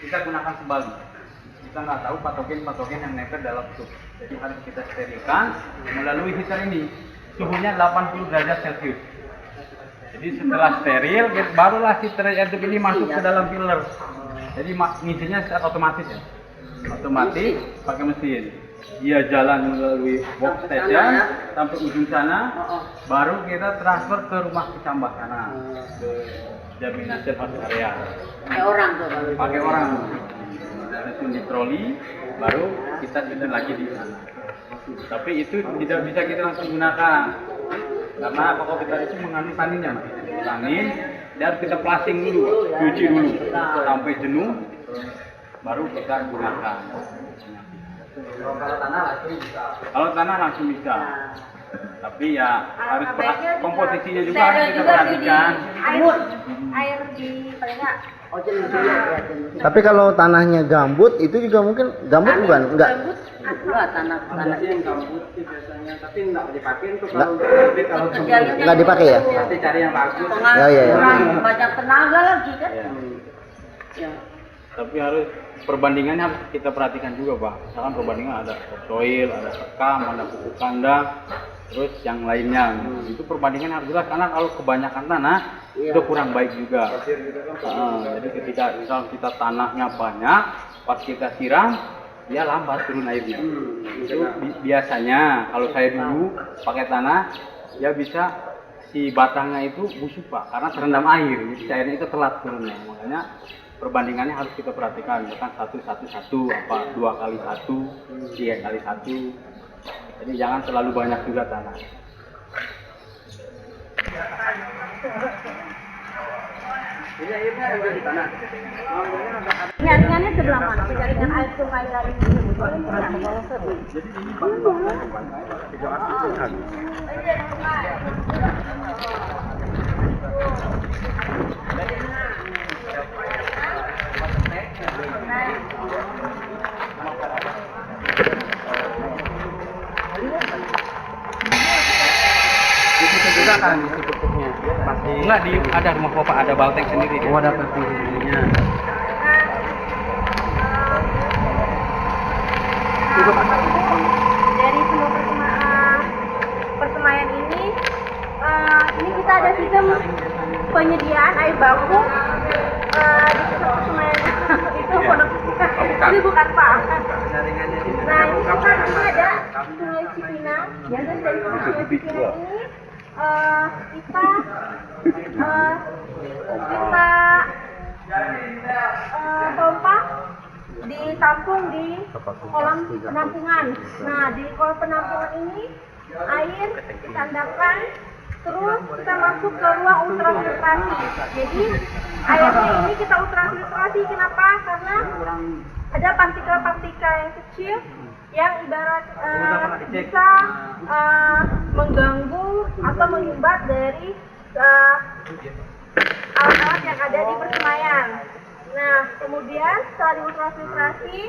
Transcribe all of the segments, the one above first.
kita gunakan kembali. Kita nggak tahu patogen yang nempel dalam tub. Jadi harus kita sterilkan melalui heater ini. Suhunya 80 derajat Celcius. Jadi setelah steril, barulah si sterilized tube ini masuk ke dalam filler. Jadi ngisinya secara otomatis ya. Otomatis pakai mesin. Dia jalan melalui box station sampai ujung sana, baru kita transfer ke rumah kecambah sana, ke Jamination House area. Pakai orang langsung di troli, baru kita simpan lagi di sana. Tapi itu tidak bisa kita langsung gunakan karena pokok kita itu mengandung taninnya, Mas. Tanin, dia harus kita plasting dulu, cuci dulu sampai jenuh, baru kita gunakan. Kalau tanah langsung bisa. Tapi ya harus komposisinya juga harus kita perhatikan. Air di paling enggak. Tapi kalau tanahnya gambut itu juga mungkin gambut bukan? Enggak. Tanah yang gambut sih biasanya, tapi enggak dipakai untuk kalau Enggak dipakai ya? pasti cari yang bagus. Ya. Banyak tenaga lagi kan? Ya. Tapi harus perbandingannya harus kita perhatikan juga, Pak. Misalkan perbandingan ada soil, ada sekam, ada pupuk kandang, terus yang lainnya. Itu perbandingan harus jelas karena kalau kebanyakan tanah itu kurang baik juga. Jadi ketika misal kita tanahnya banyak, pas kita siram dia lambat turun airnya. Itu biasanya kalau saya dulu pakai tanah, ya bisa si batangnya itu busuk, Pak, karena terendam air. Jadi airnya itu telat turunnya. Makanya perbandingannya harus kita perhatikan, misalkan 1-1-1, apa 2x1, 3x1. Jadi jangan terlalu banyak juga tanah. Ini airnya ada di tanah. Jaringannya sebelah mana? Jaringan air sungai dari sini. Jadi ini bahan-bahan juga kan tutupnya pasti enggak di ada rumah Bapak ada baltek sendiri. Oh, ada baltek sendirinya. Dari semua persemaian ini kita ada sistem penyediaan air baku di persemaian itu tapi bukan Pak. Nah ini kan ini ada Sungai Cipinang, yang dari Sungai Cipinang ini kita pompa ditampung di kolam penampungan. Nah di kolam penampungan ini air ditandakan, terus kita masuk ke ruang ultrafiltrasi. Jadi airnya ini kita ultrafiltrasi. Kenapa? Karena ada partikel-partikel yang kecil yang ibarat bisa mengganggu atau menyumbat dari alat-alat yang ada di persemaian. Nah, kemudian setelah diultrafiltrasi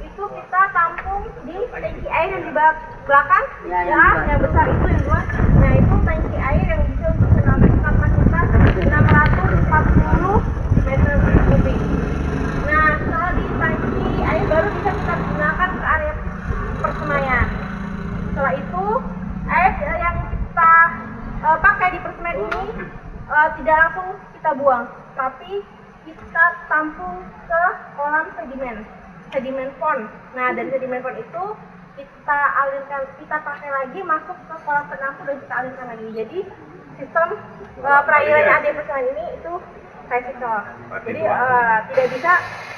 itu kita tampung di tangki air yang di belakang, yang besar itu yang luas. Nah, itu tangki air yang bisa untuk menampung kapasitas 640 meter kubik. Nah, setelah di tangki air baru bisa kita gunakan ke area persemaian. Setelah itu air yang kita pakai di persemaian ini tidak langsung kita buang, tapi kita tampung ke kolam sedimen pond. Nah, dari sedimen pond itu kita alirkan, kita pakai lagi masuk ke kolam penampung dan kita alirkan lagi. Jadi sistem perairan yang ada di persemaian ini itu recycle. Jadi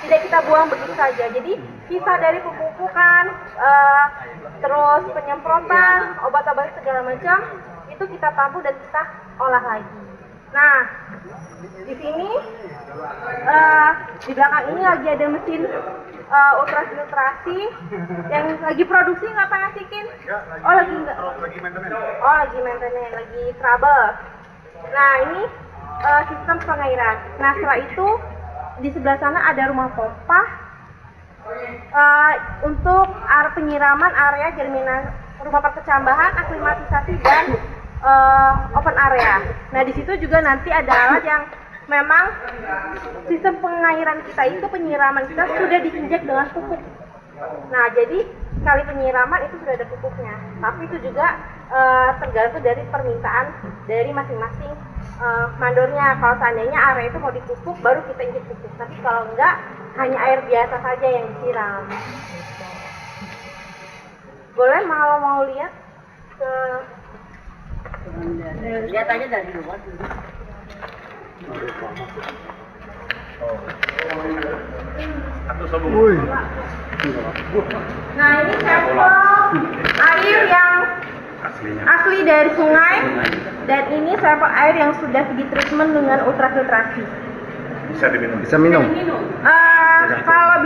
tidak kita buang begitu saja. Jadi sisa dari pemupukan, terus penyemprotan, obat-obat segala macam itu kita tampung dan kita olah lagi. Nah, di sini di belakang ini lagi ada mesin ultrafiltrasi yang lagi produksi. Nggak Pak Asikin? Oh lagi enggak? Oh lagi maintenance, lagi trouble. Nah ini sistem pengairan. Nah setelah itu di sebelah sana ada rumah pompa untuk penyiraman area jaminan rumah perkecambahan, aklimatisasi dan open area. Nah di situ juga nanti ada alat yang memang sistem pengairan kita itu, penyiraman kita sudah diinjak dengan pupuk. Nah, jadi sekali penyiraman itu sudah ada pupuknya. Tapi itu juga tergantung dari permintaan dari masing-masing mandornya. Kalau seandainya area itu mau dipupuk, baru kita injek pupuk. Tapi kalau enggak, hanya air biasa saja yang disiram. Boleh kalau mau lihat ke Lihat aja dari luar dulu. Satu sabung. Wih. Nah, ini sampel air yang asli dari sungai, dan ini sampel air yang sudah di treatment dengan ultrafiltrasi. Bisa diminum. Bisa minum. Kalau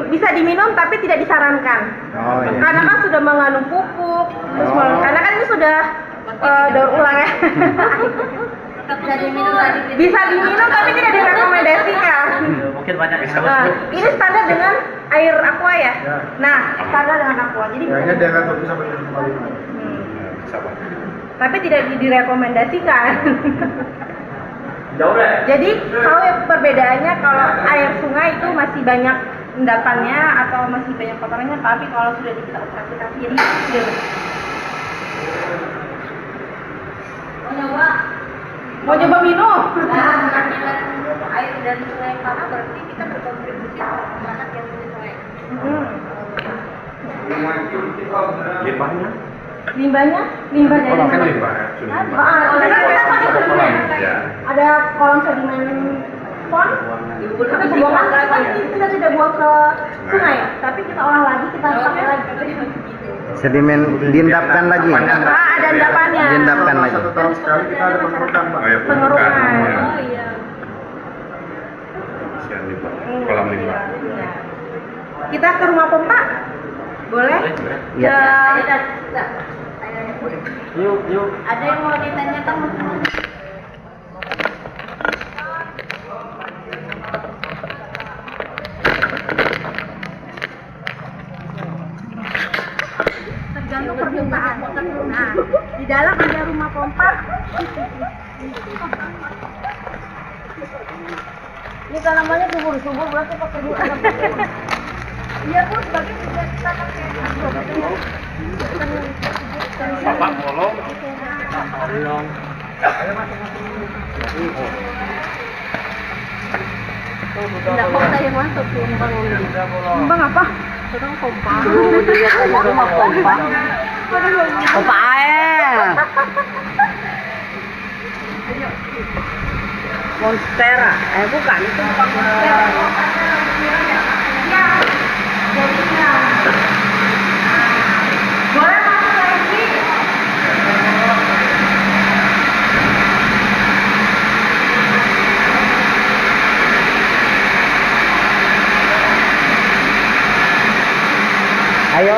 bisa diminum tapi tidak disarankan. Oh iya. Karena kan sudah mengandung pupuk, terus karena kan ini sudah daur ulang ya. Bisa diminum tadi. Bisa diminum tapi tidak direkomendasikan. Mungkin banyak bisa. Nah, ini standar dengan air aqua ya. Nah, standar dengan aqua. Jadi Kayaknya di angka 1 sampai 1,5. Sabar. tapi tidak direkomendasikan. Jauh deh. Jadi kalau perbedaannya, kalau air sungai itu masih banyak endapannya atau masih banyak kotorannya, tapi kalau sudah kita ultrafiltrasi jadi sudah bersih. Mau coba minum? Air dari sungai mana berarti kita berkontribusi terhadap anak yang punya sungai. Limbahnya? Limbah dari Kan mana? limbah. Ya. Ada kolam sedimen pond, kita buang kita tidak buang ke sungai, tapi kita olah lagi, kita pakai lagi. Sedimen diendapkan lagi. Ada endapannya. Diendapkan lagi. Satu tahun sekali kita ada pengerukan, Pak. Oh, ya, Pengerukan. pengerukan. Oh iya. Kasihan limbah. Kolam limbah. Iya. Kita ke rumah pompa, boleh? Iya. Yuk. Ada yang mau ditanyakan? Tergantung permintaan. Nah, di dalam ada rumah pompa. Ini tanamannya subur-subur berarti pakai dua. Iya Bu, sebagai juga kita pakai Bapak bolong. Bolong. Tidak mau saya masuk lubang ini. Kembang apa? Sedang pompa. Lihat aja rumah pompa. Pompa air. Monstera. Bukan, itu bukan Monstera. Ya, jadinya. Boleh masuk lagi. Ayo